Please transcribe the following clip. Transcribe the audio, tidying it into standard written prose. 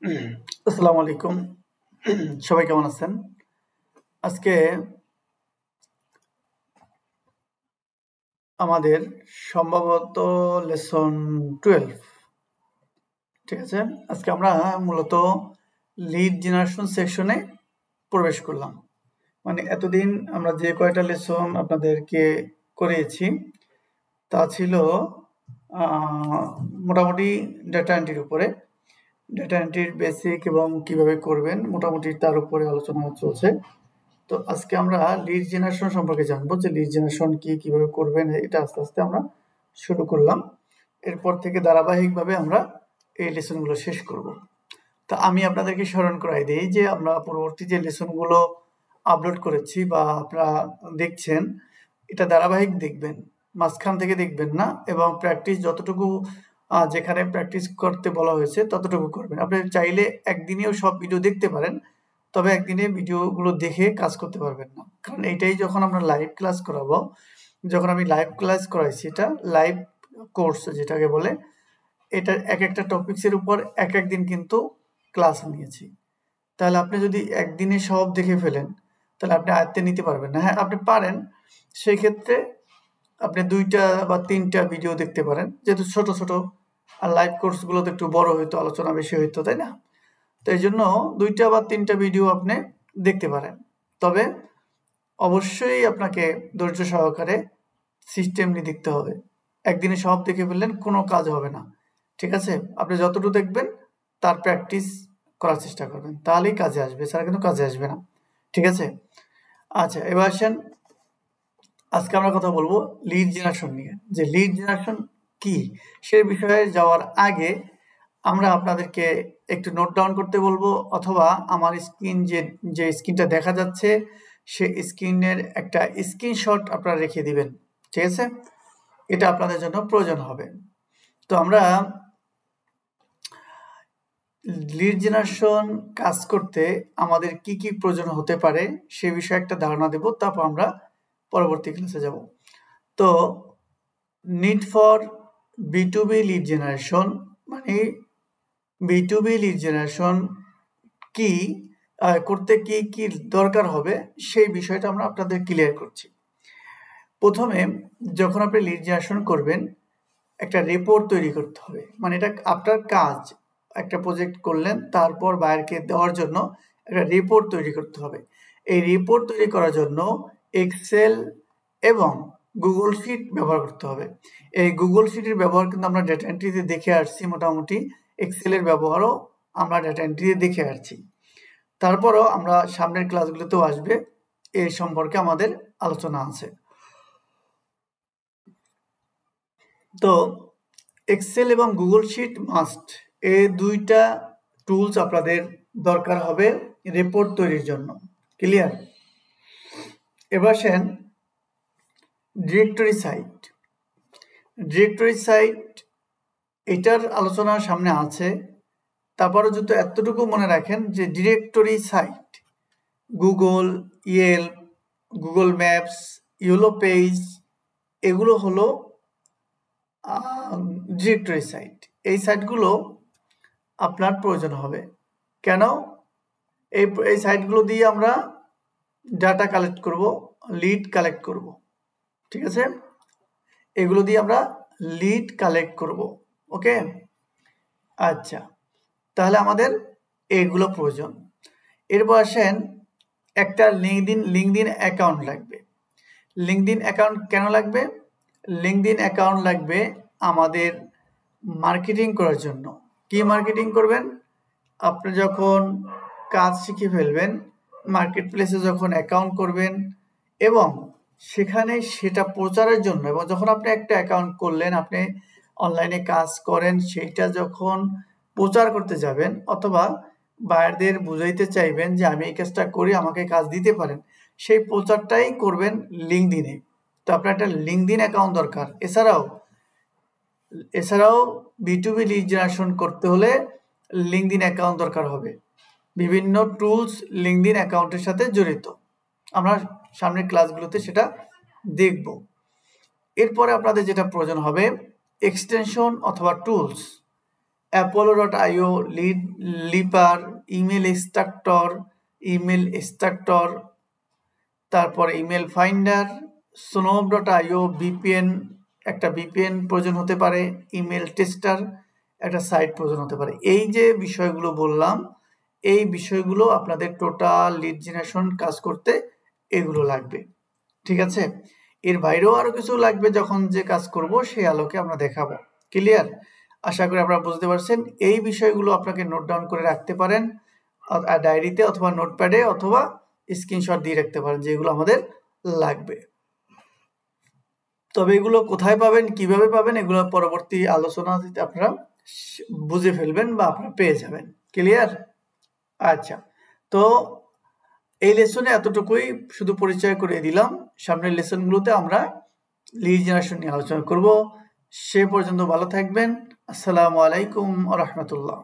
আসসালামু আলাইকুম। সবাই কেমন আছেন? আজকে আমাদের সম্ভবত লেসন 12, ঠিক আছে? আজকে আমরা মূলত লিড জেনারেশন সেকশনে প্রবেশ করলাম। মানে এতদিন আমরা যে কয়টা লেসন আপনাদেরকে করিয়েছি তা ছিল মোটামুটি ডেটা এন্ট্রির উপরে। ডেটা এন্ট্রির বেসিক এবং কিভাবে করবেন মোটামুটি তার উপরে আলোচনা চলছে। তো আজকে আমরা লিড জেনারেশন সম্পর্কে জানবো যে লিড জেনারেশন কি, কিভাবে করবেন, এটা আস্তে আস্তে আমরা শুরু করলাম। এরপর থেকে ধারাবাহিকভাবে আমরা এই লেসনগুলো শেষ করব। তা আমি আপনাদেরকে স্মরণ করাই দিই যে আমরা পরবর্তী যে লেসনগুলো আপলোড করেছি বা আপনারা দেখছেন, এটা ধারাবাহিক দেখবেন, মাঝখান থেকে দেখবেন না, এবং প্র্যাকটিস যতটুকু যেখানে প্র্যাকটিস করতে বলা হয়েছে ততটুকু করবেন। আপনি চাইলে একদিনেও সব ভিডিও দেখতে পারেন, তবে একদিনে ভিডিওগুলো দেখে কাজ করতে পারবেন না, কারণ এইটাই যখন আমরা লাইভ ক্লাস করাবো, যখন আমি লাইভ ক্লাস করাইছি, এটা লাইভ কোর্স যেটাকে বলে, এটা এক একটা টপিক্সের উপর এক এক দিন কিন্তু ক্লাস নিয়েছি। তাহলে আপনি যদি একদিনে সব দেখে ফেলেন তাহলে আপনি আয়ত্তে নিতে পারবেন না। হ্যাঁ, আপনি পারেন, সেই ক্ষেত্রে আপনি 2টা বা 3টা ভিডিও দেখতে পারেন, যেহেতু ছোট ছোট, আর লাইভ কোর্সগুলো তো একটু বড় হইতো, আলোচনা বেশি হইতো, তাই না? তো এই জন্য 2টা বা 3টা ভিডিও আপনি দেখতে পারেন, তবে অবশ্যই আপনাকে ধৈর্য সহকারে সিস্টেম নিয়ে দেখতে হবে। একদিনে সব দেখে ফেললেন কোনো কাজ হবে না, ঠিক আছে? আপনি যতটুকু দেখবেন তার প্র্যাকটিস করার চেষ্টা করবেন, তাহলেই কাজে আসবে, ছাড়া কিন্তু কাজে আসবে না, ঠিক আছে? আচ্ছা, এবার আসেন, আজকে আমরা কথা বলবো লিড জেনারেশন নিয়ে। যে লিড জেনারেশন কি সে বিষয়ে যাওয়ার আগে আমরা আপনাদেরকে একটু নোট ডাউন করতে বলবো, অথবা আমার স্ক্রিন যে স্ক্রিনটা দেখা যাচ্ছে সে স্ক্রিনের একটা স্ক্রিনশট আপনারা রেখে দিবেন, ঠিক আছে? এটা আপনাদের জন্য প্রয়োজন হবে। তো আমরা লিড জেনারেশন কাজ করতে আমাদের কি কি প্রয়োজন হতে পারে সে বিষয়ে একটা ধারণা দেব, তারপর আমরা পরবর্তী ক্লাসে যাব। তো need for B2B lead generation, মানে B2B লিড জেনারেশন কি করতে কি কি দরকার হবে সেই বিষয়টা আমরা আপনাদের ক্লিয়ার করছি। প্রথমে যখন আপনি লিড জেনারেশন করবেন, একটা রিপোর্ট তৈরি করতে হবে। মানে এটা আপনার কাজ, একটা প্রজেক্ট করলেন, তারপর বাইরকে দেওয়ার জন্য একটা রিপোর্ট তৈরি করতে হবে। এই রিপোর্ট তৈরি করার জন্য এক্সেল এবং গুগল শিট ব্যবহার করতে হবে। এই গুগল শিটের ব্যবহার কিন্তু আমরা ডেটা এন্ট্রিতে দেখে আসছি, মোটামুটি এক্সেলের ব্যবহারও আমরা ডেটা এন্ট্রিতে দেখে আসছি। তারপরও আমরা সামনের ক্লাসগুলোতেও আসবে, এই সম্পর্কে আমাদের আলোচনা আছে। তো এক্সেল এবং গুগল শিট মাস্ট, এই 2টা টুলস আপনাদের দরকার হবে রিপোর্ট তৈরির জন্য। ক্লিয়ার? এবার আসেন ডিরেক্টরি সাইট। ডিরেক্টরি সাইট এটার আলোচনা সামনে আছে, তারপরে যদি এতটুকু মনে রাখেন যে directory site Google, Yelp, Google Maps, yellow page, এগুলো হলো ডিরেক্টরি সাইট। এই সাইটগুলো আপনার প্রয়োজন হবে। কেন? এই সাইটগুলো দিয়ে আমরা ডাটা কালেক্ট করব, লিড কালেক্ট করব, ঠিক আছে? এগুলো দিয়ে আমরা লিড কালেক্ট করব, ওকে? আচ্ছা, তাহলে আমাদের এগুলো প্রয়োজন। এরপর আসেন, একটা লিঙ্কডইন অ্যাকাউন্ট লাগবে। লিঙ্কডইন অ্যাকাউন্ট কেন লাগবে? লিঙ্কডইন অ্যাকাউন্ট লাগবে আমাদের মার্কেটিং করার জন্য। কি মার্কেটিং করবেন? আপনি যখন কাজ শিখে ফেলবেন, মার্কেট প্লেসে যখন অ্যাকাউন্ট করবেন এবং সেখানে সেটা প্রচারের জন্য, এবং যখন আপনি একটা অ্যাকাউন্ট করলেন, আপনি অনলাইনে কাজ করেন, সেইটা যখন প্রচার করতে যাবেন অথবা বায়ারদের বুঝাইতে চাইবেন যে আমি এই কাজটা করি, আমাকে কাজ দিতে পারেন, সেই প্রচারটাই করবেন লিঙ্কডইনে। তো আপনার একটা লিঙ্কডইন অ্যাকাউন্ট দরকার। এছাড়াও B2B লিড জেনারেশন করতে হলে লিঙ্কডইন অ্যাকাউন্ট দরকার হবে। বিভিন্ন টুলস লিঙ্কডইন অ্যাকাউন্টের সাথে জড়িত, আমরা সামনের ক্লাসগুলোতে সেটা দেখব। এরপরে আপনাদের যেটা প্রয়োজন হবে এক্সটেনশন অথবা tools. apollo.io, leper, email extractor, তারপর ইমেল ফাইন্ডার, snop.io, ভিপিএন, একটা ভিপিএন প্রয়োজন হতে পারে, ইমেল টেস্টার, একটা সাইট প্রয়োজন হতে পারে। এই যে বিষয়গুলো বললাম, এই বিষয়গুলো আপনাদের টোটাল লিড জেনারেশন কাজ করতে এগুলো লাগবে, ঠিক আছে? এর বাইরেও আরো কিছু লাগবে, যখন যে কাজ করব সেই আলোকে আমরা দেখাবো। ক্লিয়ার? আশা করি আপনারা বুঝতে পারছেন। এই বিষয়গুলো আপনাকে নোট ডাউন করে রাখতে পারেন ডায়েরিতে অথবা নোটপ্যাডে, অথবা স্ক্রিনশট দিয়ে রাখতে পারেন যেগুলো আমাদের লাগবে। তবে এগুলো কোথায় পাবেন, কিভাবে পাবেন, এগুলো পরবর্তী আলোচনা আপনারা বুঝে ফেলবেন বা আপনারা পেয়ে যাবেন। ক্লিয়ার? আচ্ছা, তো এই লেসনে এতটুকুই শুধু পরিচয় করে দিলাম। সামনের লেসনগুলোতে আমরা লিড জেনারেশন নিয়ে আলোচনা করব। সে পর্যন্ত ভালো থাকবেন। আসসালামু আলাইকুম ওয়া রাহমাতুল্লাহ।